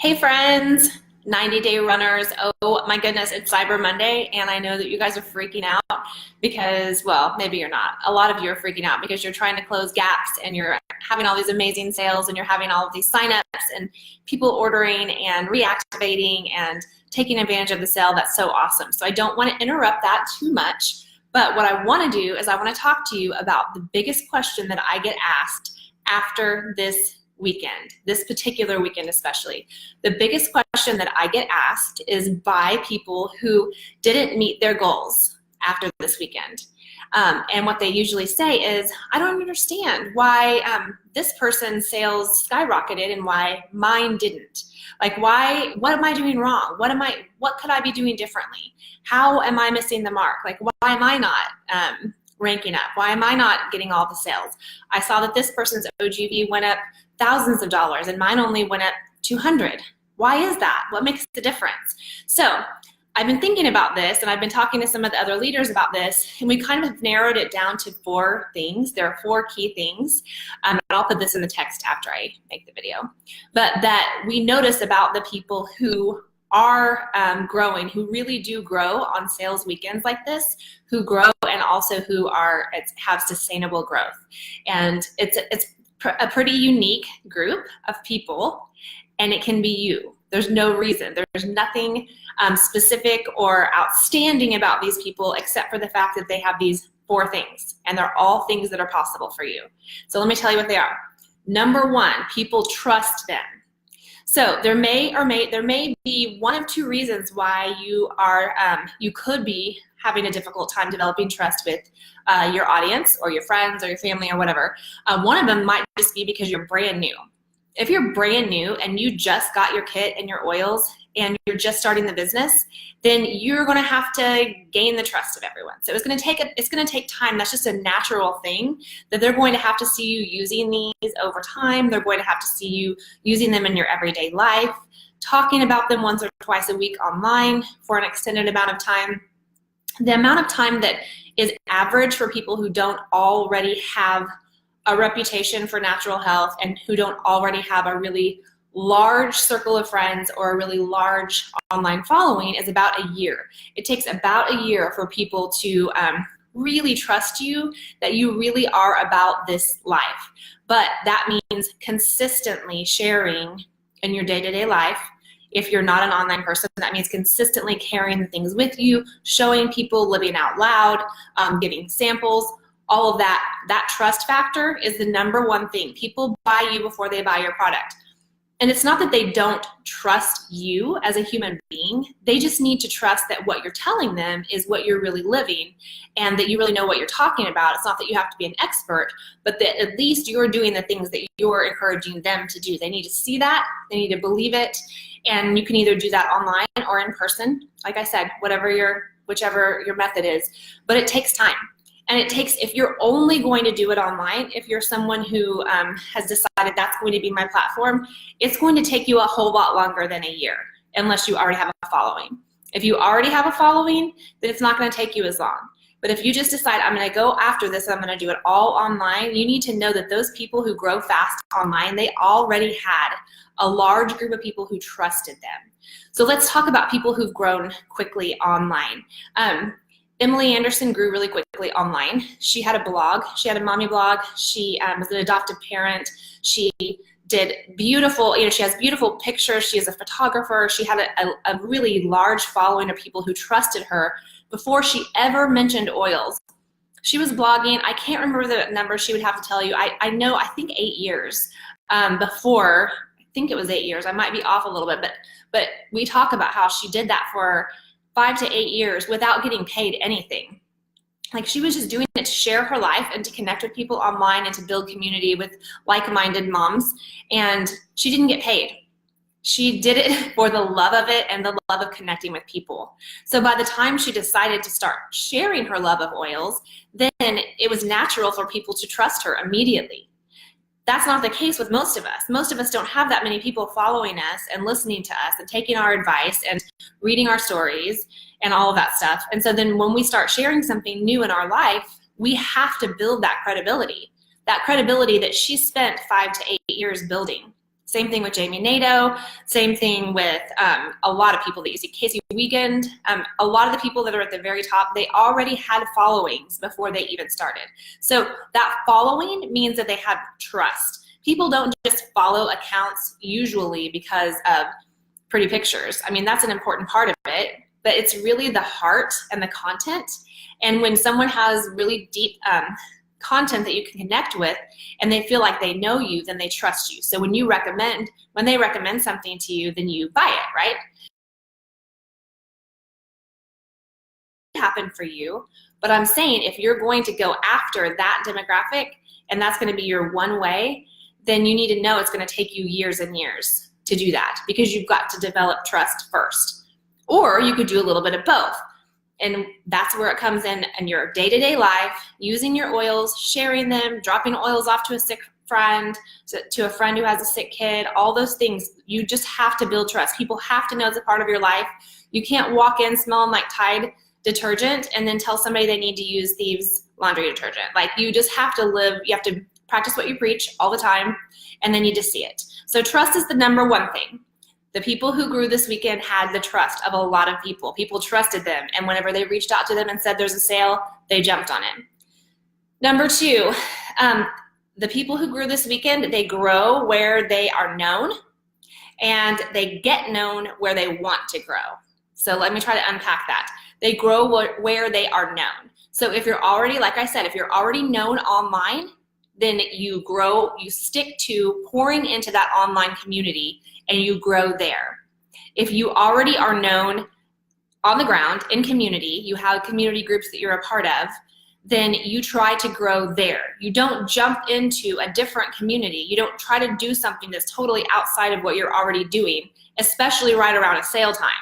Hey friends, 90-day runners. Oh my goodness, it's Cyber Monday, and I know that you guys are freaking out because, well, maybe you're not. A lot of you are freaking out because you're trying to close gaps and you're having all these amazing sales and you're having all of these signups and people ordering and reactivating and taking advantage of the sale. That's so awesome. So I don't want to interrupt that too much, but what I want to do is I want to talk to you about the biggest question that I get asked after this weekend, this particular weekend especially. The biggest question that I get asked is by people who didn't meet their goals after this weekend. And what they usually say is, I don't understand why this person's sales skyrocketed and why mine didn't. Like, what am I doing wrong? What could I be doing differently? How am I missing the mark? Like, why am I not ranking up? Why am I not getting all the sales? I saw that this person's OGV went up thousands of dollars and mine only went up 200. Why is that? What makes the difference? So I've been thinking about this and I've been talking to some of the other leaders about this, and we kind of have narrowed it down to 4 things. There are 4 key things. And I'll put this in the text after I make the video. But that we notice about the people who are growing, who really do grow on sales weekends like this, who grow and also who have sustainable growth. And it's a pretty unique group of people, and it can be you. There's no reason. There's nothing specific or outstanding about these people except for the fact that they have these 4 things, and they're all things that are possible for you. So let me tell you what they are. Number 1, people trust them. So there may be 1 of 2 reasons why you could be having a difficult time developing trust with your audience or your friends or your family or whatever. One of them might just be because you're brand new. If you're brand new and you just got your kit and your oils and you're just starting the business, then you're going to have to gain the trust of everyone. So it's going to take time. That's just a natural thing that they're going to have to see you using these over time. They're going to have to see you using them in your everyday life, talking about them once or twice a week online for an extended amount of time. The amount of time that is average for people who don't already have a reputation for natural health and who don't already have a really large circle of friends or a really large online following is about a year. It takes about a year for people to really trust you, that you really are about this life. But that means consistently sharing in your day-to-day life. If you're not an online person, that means consistently carrying the things with you, showing people, living out loud, giving samples. All of that trust factor is the number 1 thing. People buy you before they buy your product. And it's not that they don't trust you as a human being. They just need to trust that what you're telling them is what you're really living and that you really know what you're talking about. It's not that you have to be an expert, but that at least you're doing the things that you're encouraging them to do. They need to see that. They need to believe it. And you can either do that online or in person. Like I said, whichever your method is. But it takes time. And it takes, if you're only going to do it online, if you're someone who has decided that's going to be my platform, it's going to take you a whole lot longer than a year, unless you already have a following. If you already have a following, then it's not going to take you as long. But if you just decide, I'm going to go after this, I'm going to do it all online, you need to know that those people who grow fast online, they already had a large group of people who trusted them. So let's talk about people who've grown quickly online. Emily Anderson grew really quickly online. She had a blog. She had a mommy blog. She was an adoptive parent. She did beautiful, she has beautiful pictures. She is a photographer. She had a really large following of people who trusted her before she ever mentioned oils. She was blogging. I can't remember the number she would have to tell you. I think 8 years before. I think it was 8 years. I might be off a little bit, but we talk about how she did that for 5 to 8 years without getting paid anything. Like, she was just doing it to share her life and to connect with people online and to build community with like-minded moms. And she didn't get paid. She did it for the love of it and the love of connecting with people. So by the time she decided to start sharing her love of oils, then it was natural for people to trust her immediately. That's not the case with most of us. Most of us don't have that many people following us and listening to us and taking our advice and reading our stories and all of that stuff. And so then when we start sharing something new in our life, we have to build that credibility that she spent 5 to 8 years building. Same thing with Jamie Nato. Same thing with a lot of people that you see. Casey Wiegand. A lot of the people that are at the very top, they already had followings before they even started. So that following means that they have trust. People don't just follow accounts usually because of pretty pictures. I mean, that's an important part of it, but it's really the heart and the content. And when someone has really deep content that you can connect with and they feel like they know you, then they trust you. So when they recommend something to you, then you buy it, right? Happen for you, but I'm saying if you're going to go after that demographic and that's going to be your one way, then you need to know it's going to take you years and years to do that because you've got to develop trust first. Or you could do a little bit of both. And that's where it comes in your day-to-day life, using your oils, sharing them, dropping oils off to a sick friend, to a friend who has a sick kid, all those things. You just have to build trust. People have to know it's a part of your life. You can't walk in smelling like Tide detergent and then tell somebody they need to use Thieves laundry detergent. Like, you just have to live, you have to practice what you preach all the time, and then you just see it. So trust is the number one thing. The people who grew this weekend had the trust of a lot of people. People trusted them, and whenever they reached out to them and said there's a sale, they jumped on it. Number two, the people who grew this weekend, they grow where they are known, and they get known where they want to grow. So let me try to unpack that. They grow where they are known. So if you're already, like I said, if you're already known online, then you grow, you stick to pouring into that online community and you grow there. If you already are known on the ground in community, you have community groups that you're a part of, then you try to grow there. You don't jump into a different community. You don't try to do something that's totally outside of what you're already doing, especially right around a sale time.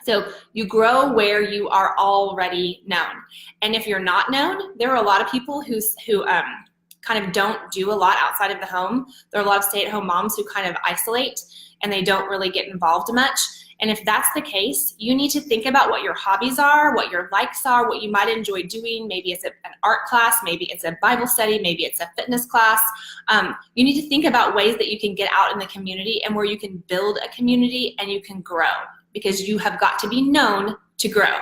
So you grow where you are already known. And if you're not known, there are a lot of people who kind of don't do a lot outside of the home. There are a lot of stay-at-home moms who kind of isolate and they don't really get involved much. And if that's the case, you need to think about what your hobbies are, what your likes are, what you might enjoy doing. Maybe it's an art class, maybe it's a Bible study, maybe it's a fitness class. You need to think about ways that you can get out in the community and where you can build a community and you can grow, because you have got to be known to grow.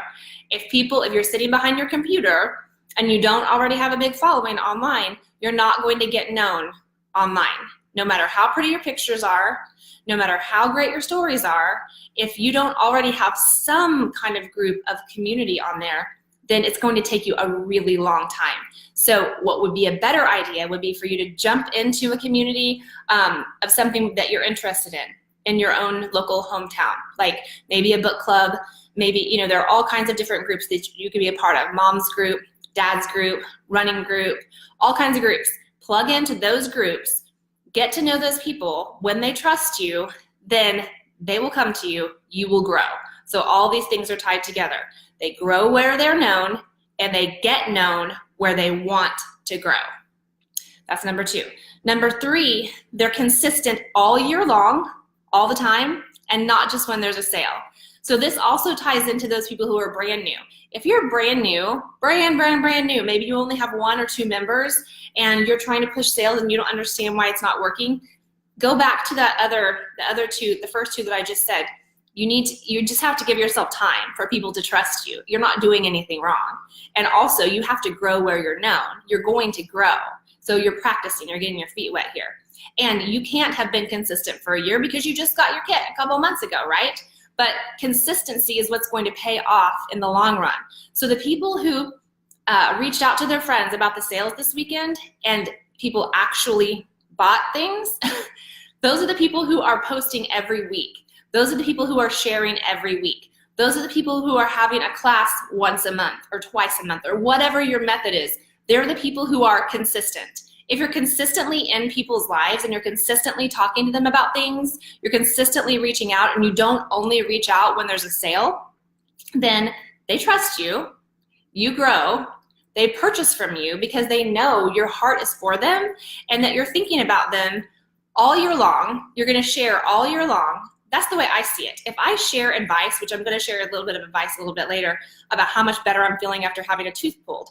If you're sitting behind your computer and you don't already have a big following online, you're not going to get known online. No matter how pretty your pictures are, no matter how great your stories are, if you don't already have some kind of group of community on there, then it's going to take you a really long time. So what would be a better idea would be for you to jump into a community of something that you're interested in your own local hometown, like maybe a book club, maybe, there are all kinds of different groups that you can be a part of. Mom's group, dad's group, running group, all kinds of groups. Plug into those groups, get to know those people. When they trust you, then they will come to you, you will grow. So all these things are tied together. They grow where they're known and they get known where they want to grow. That's number two. Number three, they're consistent all year long, all the time, and not just when there's a sale. So this also ties into those people who are brand new. If you're brand new, brand new, maybe you only have 1 or 2 members and you're trying to push sales and you don't understand why it's not working, go back to the other two, the first two that I just said. You just have to give yourself time for people to trust you. You're not doing anything wrong. And also you have to grow where you're known. You're going to grow. So you're practicing, you're getting your feet wet here. And you can't have been consistent for a year because you just got your kit a couple months ago, right? But consistency is what's going to pay off in the long run. So the people who reached out to their friends about the sales this weekend and people actually bought things, those are the people who are posting every week. Those are the people who are sharing every week. Those are the people who are having a class once a month or twice a month or whatever your method is. They're the people who are consistent. If you're consistently in people's lives and you're consistently talking to them about things, you're consistently reaching out and you don't only reach out when there's a sale, then they trust you, you grow, they purchase from you because they know your heart is for them and that you're thinking about them all year long. You're going to share all year long. That's the way I see it. If I share advice, which I'm going to share a little bit of advice a little bit later about how much better I'm feeling after having a tooth pulled,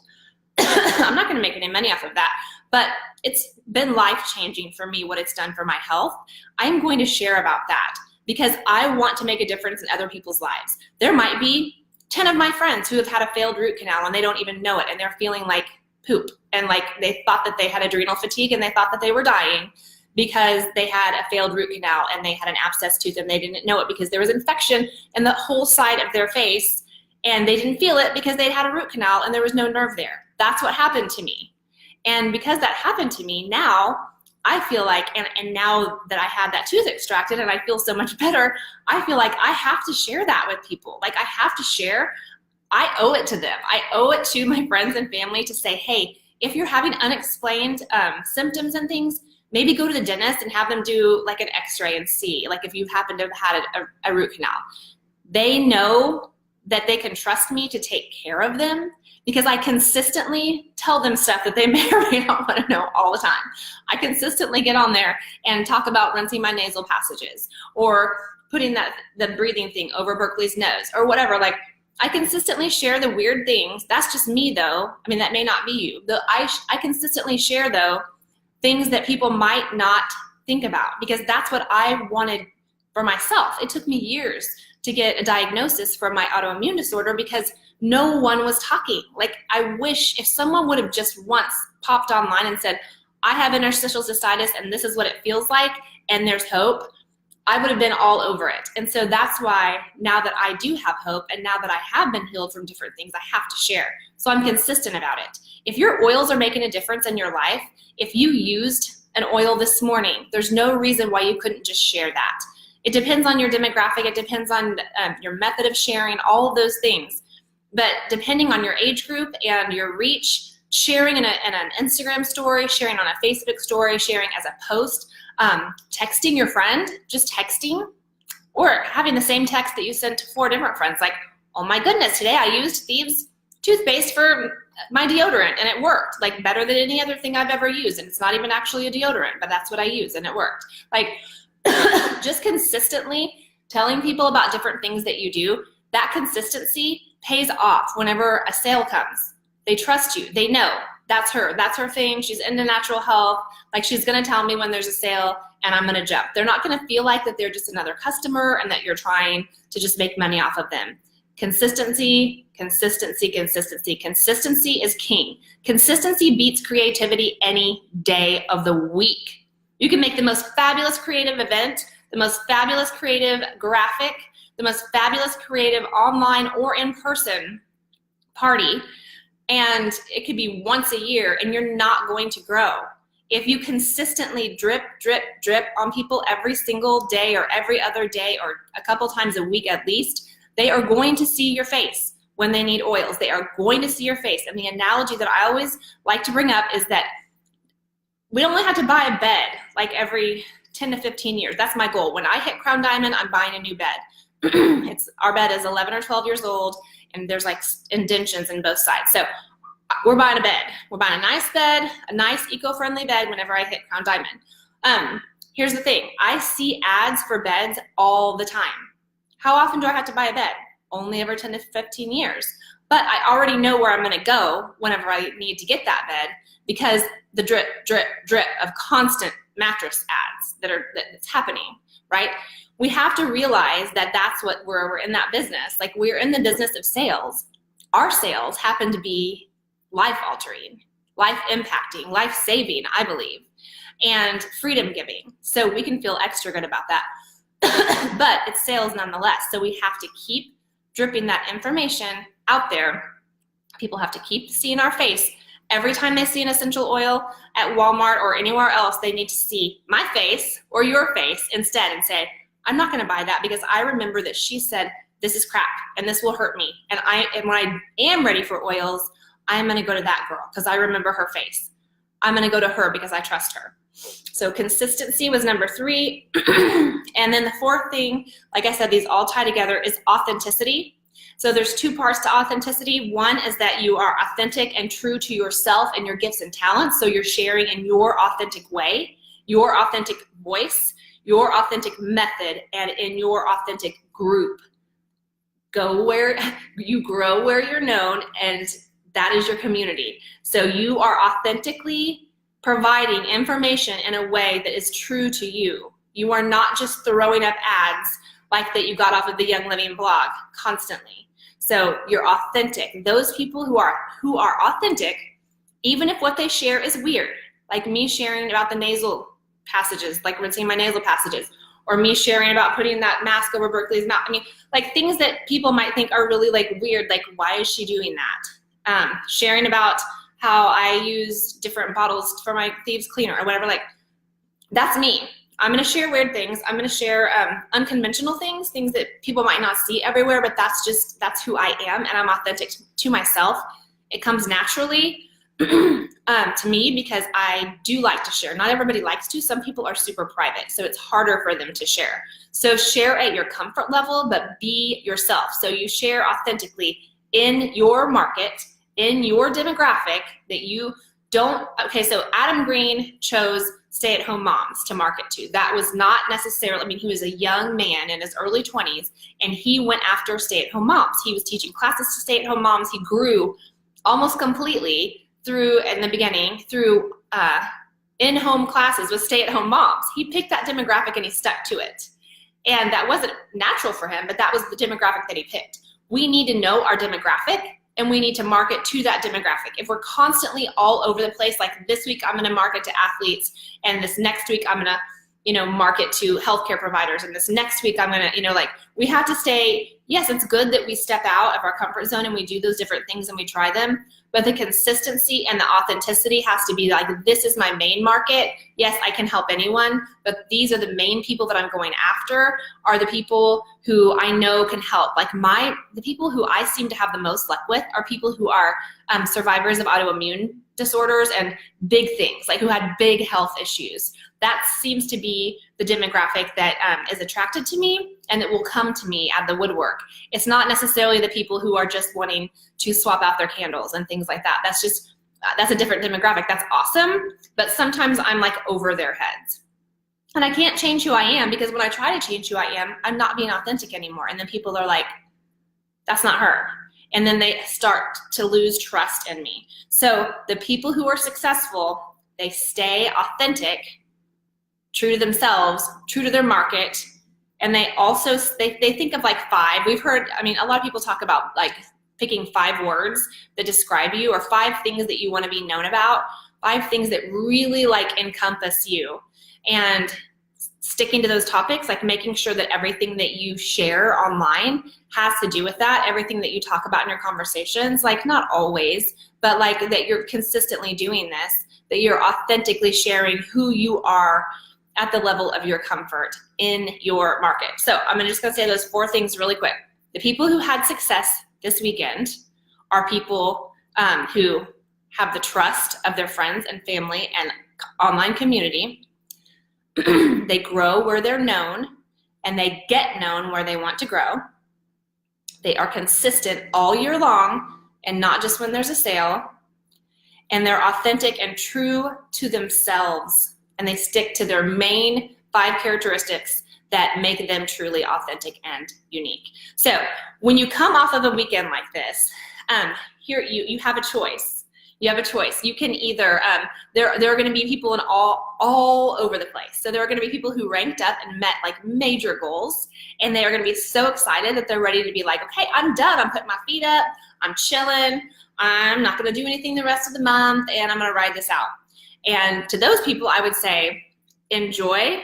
I'm not going to make any money off of that, but it's been life-changing for me what it's done for my health. I'm going to share about that because I want to make a difference in other people's lives. There might be 10 of my friends who have had a failed root canal and they don't even know it, and they're feeling like poop, and like they thought that they had adrenal fatigue and they thought that they were dying because they had a failed root canal and they had an abscessed tooth and they didn't know it because there was infection in the whole side of their face and they didn't feel it because they'd had a root canal and there was no nerve there. That's what happened to me. And because that happened to me, now I feel like, and now that I had that tooth extracted and I feel so much better, I feel like I have to share that with people. Like I have to share, I owe it to them. I owe it to my friends and family to say, hey, if you're having unexplained symptoms and things, maybe go to the dentist and have them do like an x-ray and see, like if you happen to have had a root canal. They know that they can trust me to take care of them because I consistently tell them stuff that they may or may not want to know all the time. I consistently get on there and talk about rinsing my nasal passages or putting the breathing thing over Berkeley's nose or whatever. Like I consistently share the weird things. That's just me though. I mean, that may not be you. I consistently share though things that people might not think about because that's what I wanted for myself. It took me years to get a diagnosis for my autoimmune disorder because no one was talking. Like I wish if someone would have just once popped online and said, I have interstitial cystitis and this is what it feels like and there's hope, I would have been all over it. And so that's why now that I do have hope and now that I have been healed from different things, I have to share. So I'm consistent about it. If your oils are making a difference in your life, if you used an oil this morning, there's no reason why you couldn't just share that. It depends on your demographic. It depends on your method of sharing, all of those things. But depending on your age group and your reach, sharing in an Instagram story, sharing on a Facebook story, sharing as a post, texting your friend, just texting, or having the same text that you sent to 4 different friends, like, oh my goodness, today I used Thieves toothpaste for my deodorant and it worked, like better than any other thing I've ever used. And it's not even actually a deodorant, but that's what I use and it worked. Like just consistently telling people about different things that you do, that consistency pays off whenever a sale comes. They trust you. They know that's her thing. She's into natural health. Like she's going to tell me when there's a sale and I'm going to jump. They're not going to feel like that they're just another customer and that you're trying to just make money off of them. Consistency, consistency, consistency. Consistency is king. Consistency beats creativity any day of the week. You can make the most fabulous creative event, the most fabulous creative graphic, the most fabulous creative online or in-person party, and it could be once a year and you're not going to grow. If you consistently drip, drip, drip on people every single day or every other day or a couple times a week at least, they are going to see your face when they need oils. They are going to see your face. And the analogy that I always like to bring up is that we only have to buy a bed like every 10 to 15 years. That's my goal. When I hit Crown Diamond, I'm buying a new bed. Our bed is 11 or 12 years old and there's like indentions in both sides. So we're buying a bed. We're buying a nice bed, a nice eco-friendly bed whenever I hit Crown Diamond. Here's the thing. I see ads for beds all the time. How often do I have to buy a bed? Only every 10 to 15 years. But I already know where I'm going to go whenever I need to get that bed because the drip, drip, drip of constant mattress ads that's happening, right? We have to realize that that's what we're in that business. Like we're in the business of sales. Our sales happen to be life altering, life impacting, life saving, I believe, and freedom giving. So we can feel extra good about that. But it's sales nonetheless. So we have to keep dripping that information out there. People have to keep seeing our face. Every time they see an essential oil at Walmart or anywhere else, they need to see my face or your face instead and say, I'm not going to buy that because I remember that she said, this is crap and this will hurt me. And when I am ready for oils, I'm going to go to that girl because I remember her face. I'm going to go to her because I trust her. So consistency was number 3. And then the 4th thing, like I said, these all tie together, is authenticity. So there's 2 parts to authenticity. One is that you are authentic and true to yourself and your gifts and talents. So you're sharing in your authentic way, your authentic voice, your authentic method, and in your authentic group. Go where you grow, where you're known, and That is your community. So you are authentically providing information in a way that is true to you. You are not just throwing up ads like that you got off of the Young Living blog constantly. So you're authentic. Those people who are authentic, even if what they share is weird, like me sharing about the nasal passages, like rinsing my nasal passages, or me sharing about putting that mask over Berkeley's mouth. I mean, like things that people might think are really like weird, like why is she doing that? Sharing about how I use different bottles for my thieves cleaner or whatever, like that's me. I'm gonna share weird things. I'm gonna share unconventional things that people might not see everywhere, but that's who I am, and I'm authentic to myself. It comes naturally to me because I do like to share. Not everybody likes to. Some people are super private, so it's harder for them to share. So share at your comfort level, but be yourself. So you share authentically in your market, in your demographic that you don't, okay, so Adam Green chose stay-at-home moms to market to. That was not necessarily, I mean, he was a young man in his early 20s, and he went after stay-at-home moms. He was teaching classes to stay-at-home moms. He grew almost completely through, in the beginning, through in-home classes with stay-at-home moms. He picked that demographic and he stuck to it. And that wasn't natural for him, but that was the demographic that he picked. We need to know our demographic, and we need to market to that demographic. If we're constantly all over the place, like this week I'm gonna market to athletes, and this next week I'm gonna, market to healthcare providers, and this next week I'm gonna, like we have to stay, yes, it's good that we step out of our comfort zone and we do those different things and we try them, but the consistency and the authenticity has to be like, this is my main market. Yes, I can help anyone, but these are the main people that I'm going after are the people who I know can help. Like the people who I seem to have the most luck with are people who are survivors of autoimmune disorders and big things, like who had big health issues. That seems to be the demographic that is attracted to me and that will come to me at the woodwork. It's not necessarily the people who are just wanting to swap out their candles and things like that. That's a different demographic. That's awesome, but sometimes I'm like over their heads. And I can't change who I am, because when I try to change who I am, I'm not being authentic anymore. And then people are like, that's not her. And then they start to lose trust in me. So the people who are successful, they stay authentic, true to themselves, true to their market, and they also, they think of like 5. We've heard, I mean, a lot of people talk about like picking 5 words that describe you, or 5 things that you want to be known about, 5 things that really like encompass you, and sticking to those topics, like making sure that everything that you share online has to do with that, everything that you talk about in your conversations, like not always, but like that you're consistently doing this, that you're authentically sharing who you are at the level of your comfort in your market. So I'm just gonna say those 4 things really quick. The people who had success this weekend are people who have the trust of their friends and family and online community. They grow where they're known, and they get known where they want to grow. They are consistent all year long and not just when there's a sale. And they're authentic and true to themselves, and they stick to their main 5 characteristics that make them truly authentic and unique. So when you come off of a weekend like this, here you have a choice. You have a choice. You can either, there are going to be people in all over the place. So there are going to be people who ranked up and met like major goals, and they are going to be so excited that they're ready to be like, okay, I'm done. I'm putting my feet up. I'm chilling. I'm not going to do anything the rest of the month, and I'm going to ride this out. And to those people, I would say, enjoy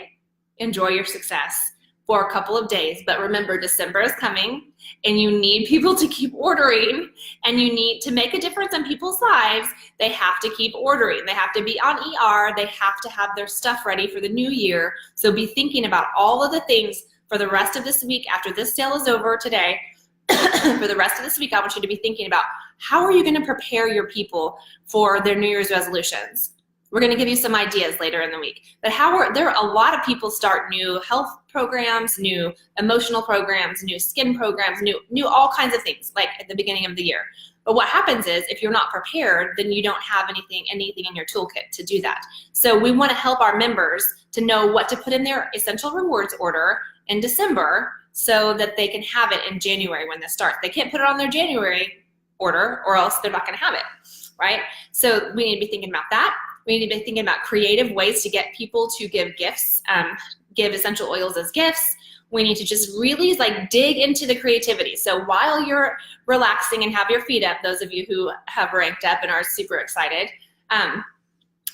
your success for a couple of days. But remember, December is coming, and you need people to keep ordering, and you need to make a difference in people's lives. They have to keep ordering. They have to be on ER. They have to have their stuff ready for the new year. So be thinking about all of the things for the rest of this week after this sale is over today. For the rest of this week, I want you to be thinking about how are you going to prepare your people for their New Year's resolutions. We're going to give you some ideas later in the week. But there are a lot of people start new health programs, new emotional programs, new skin programs, new all kinds of things like at the beginning of the year. But what happens is if you're not prepared, then you don't have anything in your toolkit to do that. So we want to help our members to know what to put in their essential rewards order in December so that they can have it in January when this starts. They can't put it on their January order, or else they're not going to have it, right? So we need to be thinking about that. We need to be thinking about creative ways to get people to give gifts, give essential oils as gifts. We need to just really like dig into the creativity. So while you're relaxing and have your feet up, those of you who have ranked up and are super excited,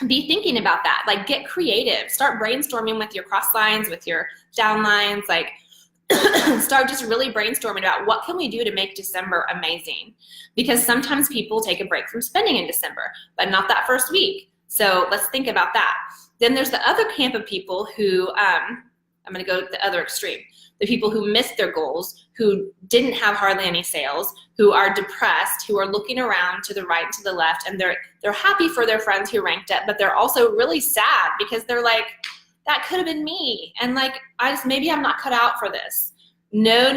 be thinking about that. Like, get creative. Start brainstorming with your cross lines, with your down lines. Like, start just really brainstorming about what can we do to make December amazing. Because sometimes people take a break from spending in December, but not that first week. So let's think about that. Then there's the other camp of people who, I'm going to go to the other extreme. The people who missed their goals, who didn't have hardly any sales, who are depressed, who are looking around to the right and to the left, and they're happy for their friends who ranked up, but they're also really sad because they're like, that could have been me. And like, maybe I'm not cut out for this. No.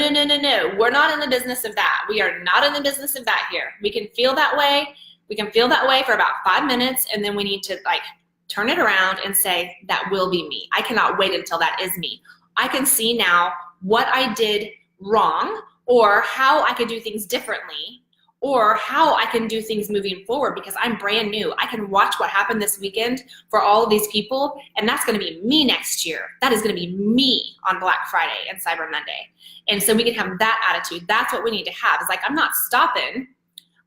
We're not in the business of that. We are not in the business of that here. We can feel that way. We can feel that way for about 5 minutes, and then we need to like turn it around and say, that will be me. I cannot wait until that is me. I can see now what I did wrong, or how I could do things differently, or how I can do things moving forward, because I'm brand new. I can watch what happened this weekend for all of these people, and that's going to be me next year. That is going to be me on Black Friday and Cyber Monday. And so we can have that attitude. That's what we need to have. It's like, I'm not stopping.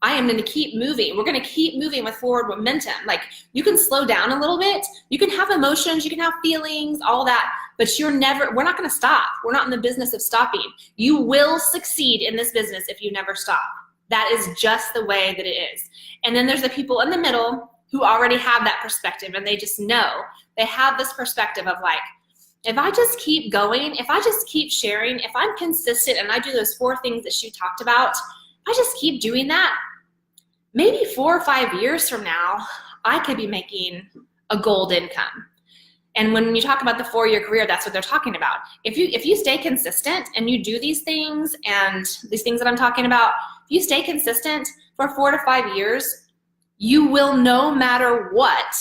I am going to keep moving. We're going to keep moving with forward momentum. Like, you can slow down a little bit. You can have emotions. You can have feelings, all that. But we're not going to stop. We're not in the business of stopping. You will succeed in this business if you never stop. That is just the way that it is. And then there's the people in the middle who already have that perspective, and they just know. They have this perspective of like, if I just keep going, if I just keep sharing, if I'm consistent and I do those 4 things that she talked about, I just keep doing that, maybe 4 or 5 years from now, I could be making a gold income. And when you talk about the 4-year career, that's what they're talking about. If you stay consistent and you do these things, and these things that I'm talking about, if you stay consistent for 4 to 5 years, you will, no matter what,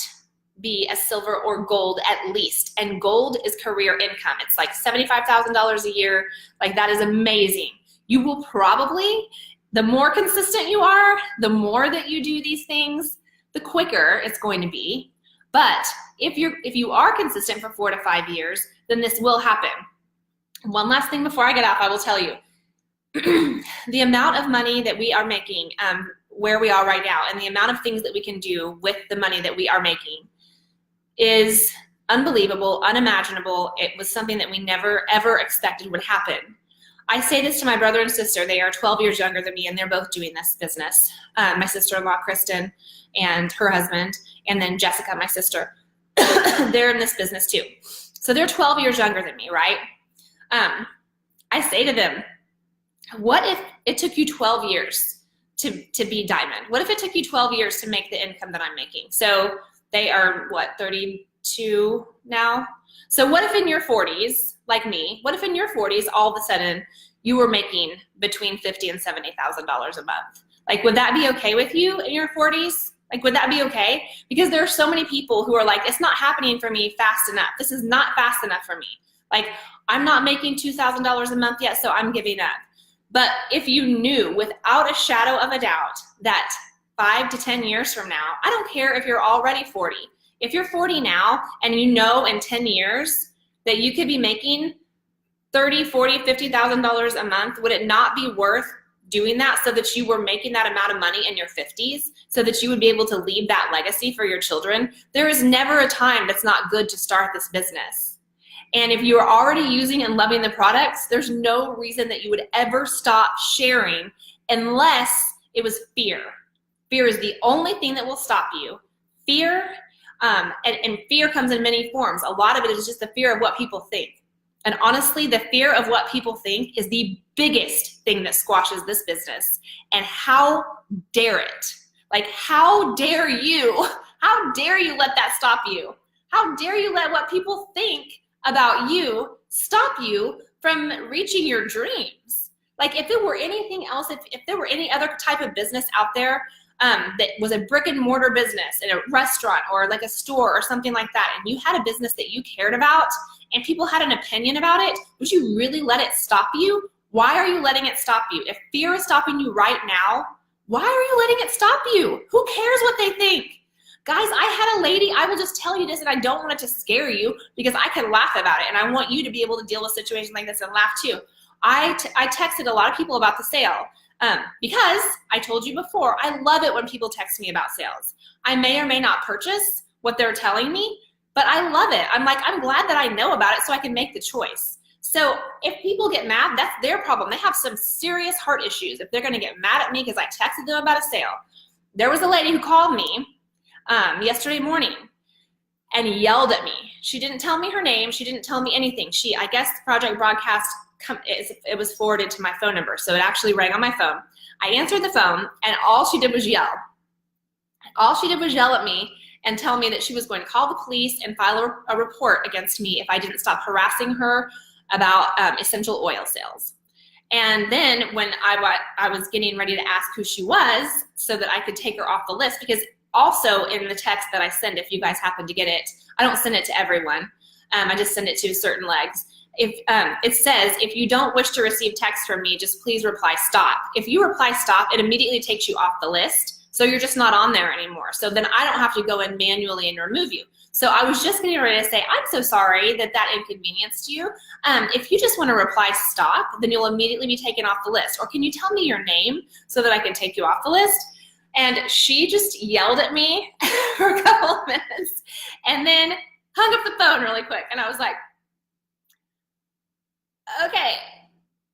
be a silver or gold at least. And gold is career income. It's like $75,000 a year. Like, that is amazing. You will probably, the more consistent you are, the more that you do these things, the quicker it's going to be. But if you are consistent for 4 to 5 years, then this will happen. One last thing before I get off, I will tell you, the amount of money that we are making, where we are right now, and the amount of things that we can do with the money that we are making is unbelievable, unimaginable. It was something that we never, ever expected would happen. I say this to my brother and sister. They are 12 years younger than me, and they're both doing this business. My sister-in-law, Kristen, and her husband, and then Jessica, my sister. They're in this business too. So they're 12 years younger than me, right? I say to them, what if it took you 12 years to be Diamond? What if it took you 12 years to make the income that I'm making? So they are, 32 now? So what if in your 40s, like me, what if in your 40s, all of a sudden, you were making between $50,000 and $70,000 a month? Like, would that be okay with you in your 40s? Like, would that be okay? Because there are so many people who are like, it's not happening for me fast enough. This is not fast enough for me. Like, I'm not making $2,000 a month yet, so I'm giving up. But if you knew without a shadow of a doubt that 5 to 10 years from now, I don't care if you're already 40. If you're 40 now and you know in 10 years that you could be making $30,000, $40,000, $50,000 a month, would it not be worth doing that so that you were making that amount of money in your 50s so that you would be able to leave that legacy for your children? There is never a time that's not good to start this business. And if you are already using and loving the products, there's no reason that you would ever stop sharing unless it was fear. Fear is the only thing that will stop you. Fear, and fear comes in many forms. A lot of it is just the fear of what people think. And honestly, the fear of what people think is the biggest thing that squashes this business. And how dare it? Like, how dare you? How dare you let that stop you? How dare you let what people think about you stop you from reaching your dreams? Like, if there were anything else, if there were any other type of business out there that was a brick and mortar business in a restaurant or like a store or something like that, and you had a business that you cared about and people had an opinion about it, would you really let it stop you? Why are you letting it stop you? If fear is stopping you right now, Why are you letting it stop you? Who cares what they think? Guys, I had a lady, I will just tell you this, and I don't want it to scare you because I can laugh about it, and I want you to be able to deal with situations like this and laugh too. I texted a lot of people about the sale because I told you before, I love it when people text me about sales. I may or may not purchase what they're telling me, but I love it. I'm like, I'm glad that I know about it so I can make the choice. So if people get mad, that's their problem. They have some serious heart issues if they're going to get mad at me because I texted them about a sale. There was a lady who called me yesterday morning and yelled at me. She didn't tell me her name. She didn't tell me anything. I guess Project Broadcast, it was forwarded to my phone number, so it actually rang on my phone. I answered the phone, and all she did was yell. All she did was yell at me and tell me that she was going to call the police and file a report against me if I didn't stop harassing her about essential oil sales. And then when I was getting ready to ask who she was so that I could take her off the list, because also in the text that I send, if you guys happen to get it, I don't send it to everyone. I just send it to certain legs. If it says, if you don't wish to receive text from me, just please reply stop. If you reply stop, it immediately takes you off the list. So you're just not on there anymore. So then I don't have to go in manually and remove you. So I was just getting ready to say, I'm so sorry that inconvenienced you. If you just want to reply stop, then you'll immediately be taken off the list. Or can you tell me your name so that I can take you off the list? And she just yelled at me for a couple of minutes and then hung up the phone really quick. And I was like, okay.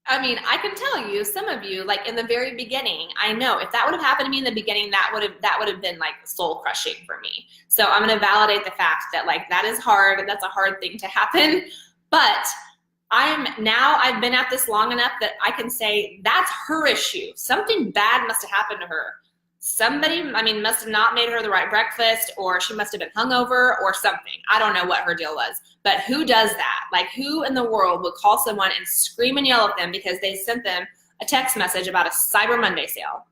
I mean, I can tell you, some of you, like in the very beginning, I know if that would have happened to me in the beginning, that would have been like soul crushing for me. So I'm going to validate the fact that like that is hard. That's a hard thing to happen. But I've been at this long enough that I can say that's her issue. Something bad must have happened to her. Somebody, must have not made her the right breakfast, or she must have been hungover or something. I don't know what her deal was, but who does that? Like, who in the world would call someone and scream and yell at them because they sent them a text message about a Cyber Monday sale?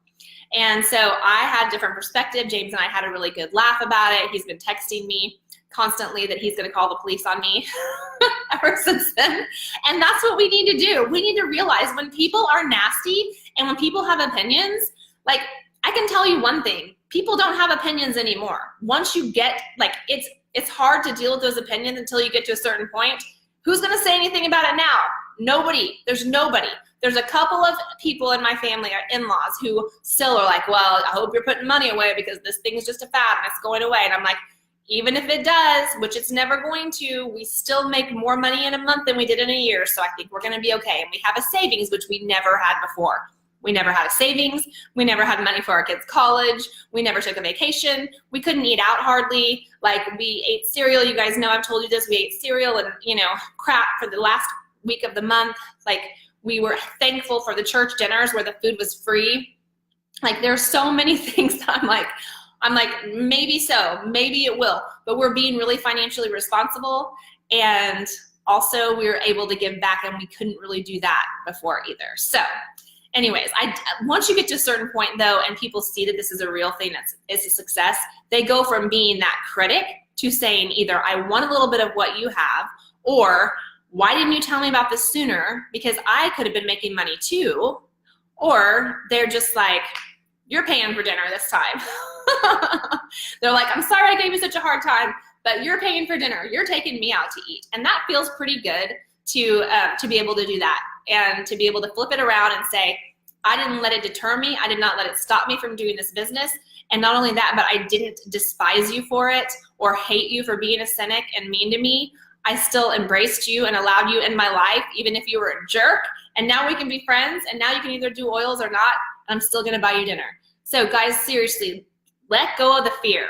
And so I had a different perspective. James and I had a really good laugh about it. He's been texting me constantly that he's going to call the police on me ever since then. And that's what we need to do. We need to realize when people are nasty and when people have opinions, like, I can tell you one thing, people don't have opinions anymore. Once you get, like, it's hard to deal with those opinions until you get to a certain point. Who's gonna say anything about it now? Nobody, there's nobody. There's a couple of people in my family, or in-laws, who still are like, well, I hope you're putting money away because this thing is just a fad and it's going away. And I'm like, even if it does, which it's never going to, we still make more money in a month than we did in a year. So I think we're gonna be okay. And we have a savings, which we never had before. We never had a savings. We never had money for our kids' college. We never took a vacation. We couldn't eat out hardly. Like, we ate cereal. You guys know I've told you this. We ate cereal and, crap for the last week of the month. Like, we were thankful for the church dinners where the food was free. Like, there's so many things that I'm like, maybe so, maybe it will. But we're being really financially responsible. And also we were able to give back, and we couldn't really do that before either. So anyways, once you get to a certain point though, and people see that this is a real thing, it's a success, they go from being that critic to saying either I want a little bit of what you have, or why didn't you tell me about this sooner? Because I could have been making money too. Or they're just like, you're paying for dinner this time. They're like, I'm sorry I gave you such a hard time, but you're paying for dinner. You're taking me out to eat. And that feels pretty good to be able to do that, and to be able to flip it around and say, I didn't let it deter me. I did not let it stop me from doing this business. And not only that, but I didn't despise you for it or hate you for being a cynic and mean to me. I still embraced you and allowed you in my life, even if you were a jerk. And now we can be friends, and now you can either do oils or not, and I'm still gonna buy you dinner. So guys, seriously, let go of the fear.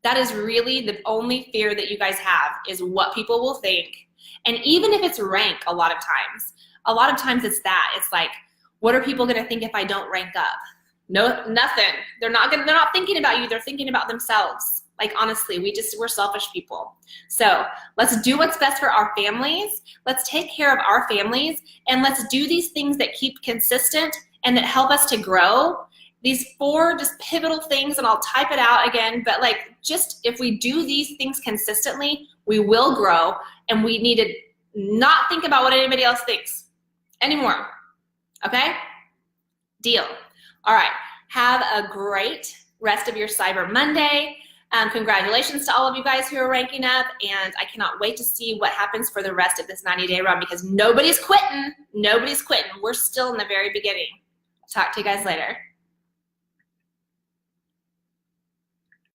That is really the only fear that you guys have, is what people will think. And even if it's rank, a lot of times it's that. It's like, what are people gonna think if I don't rank up? No, nothing. They're not thinking about you, they're thinking about themselves. Like, honestly, we're selfish people. So let's do what's best for our families. Let's take care of our families, and let's do these things that keep consistent and that help us to grow. These 4 just pivotal things, and I'll type it out again, but like, just if we do these things consistently, we will grow, and we need to not think about what anybody else thinks anymore. Okay? Deal. All right. Have a great rest of your Cyber Monday. Congratulations to all of you guys who are ranking up, and I cannot wait to see what happens for the rest of this 90-day run because nobody's quitting. Nobody's quitting. We're still in the very beginning. Talk to you guys later.